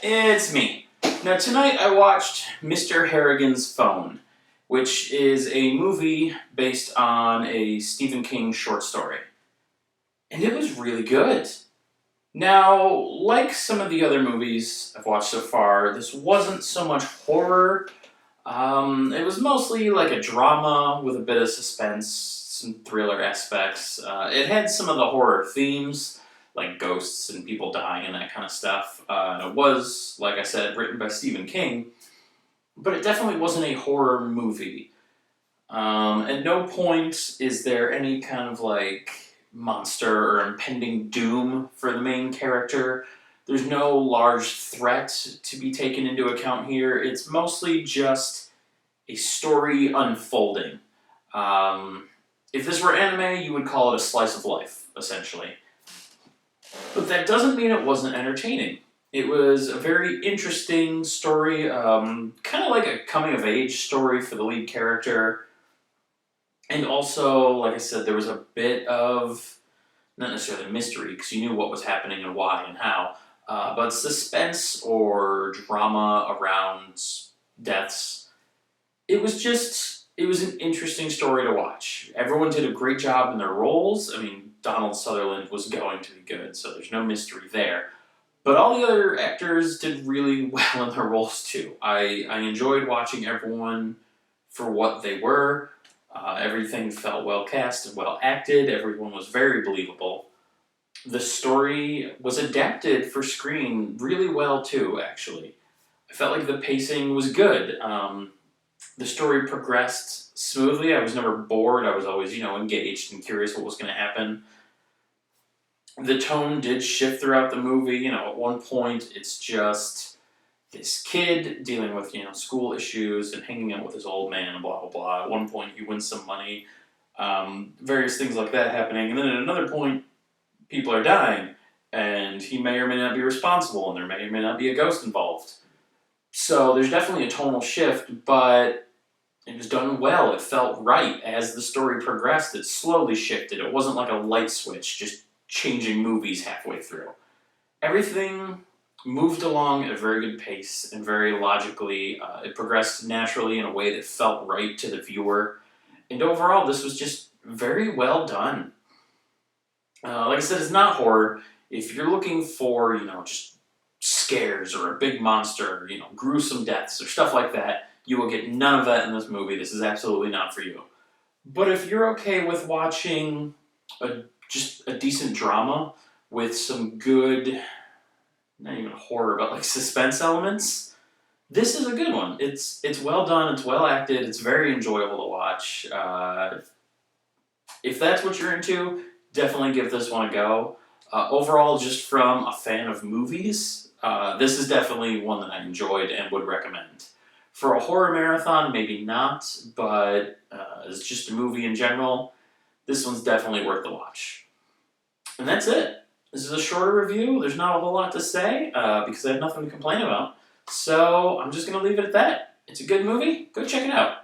It's me. Now tonight I watched Mr. Harrigan's Phone, which is a movie based on a Stephen King short story. And it was really good. Now, like some of the other movies I've watched so far, this wasn't so much horror. It was mostly like a drama with a bit of suspense, some thriller aspects. It had some of the horror themes, like ghosts and people dying and that kind of stuff. And it was, like I said, written by Stephen King, but it definitely wasn't a horror movie. At no point is there any kind of like monster or impending doom for the main character. There's no large threat to be taken into account here. It's mostly just a story unfolding. If this were anime, you would call it a slice of life, essentially. But that doesn't mean it wasn't entertaining. It was a very interesting story, kind of like a coming-of-age story for the lead character. And also, like I said, there was a bit of, not necessarily mystery, because you knew what was happening and why and how, but suspense or drama around deaths. It was an interesting story to watch. Everyone did a great job in their roles. I mean, Donald Sutherland was going to be good, so there's no mystery there. But all the other actors did really well in their roles too. I enjoyed watching everyone for what they were. Everything felt well cast and well acted. Everyone was very believable. The story was adapted for screen really well too, actually. I felt like the pacing was good. The story progressed smoothly. I was never bored. I was always, engaged and curious what was going to happen. The tone did shift throughout the movie. At one point, it's just this kid dealing with, school issues and hanging out with his old man and blah, blah, blah. At one point, he wins some money. Various things like that happening. And then at another point, people are dying. And he may or may not be responsible. And there may or may not be a ghost involved. So there's definitely a tonal shift, but it was done well. It felt right. As the story progressed, it slowly shifted. It wasn't like a light switch, just changing movies halfway through. Everything moved along at a very good pace and very logically. It progressed naturally in a way that felt right to the viewer. And overall, this was just very well done. Like I said, it's not horror. If you're looking for, just scares or a big monster, gruesome deaths or stuff like that, you will get none of that in this movie. This is absolutely not for you. But if you're okay with watching just a decent drama with some good, not even horror, but like suspense elements, this is a good one. It's well done, it's well acted, it's very enjoyable to watch. If that's what you're into, definitely give this one a go. Overall, just from a fan of movies, this is definitely one that I enjoyed and would recommend. For a horror marathon, maybe not, but as just a movie in general, this one's definitely worth the watch. And that's it. This is a shorter review. There's not a whole lot to say because I have nothing to complain about. So I'm just going to leave it at that. It's a good movie. Go check it out.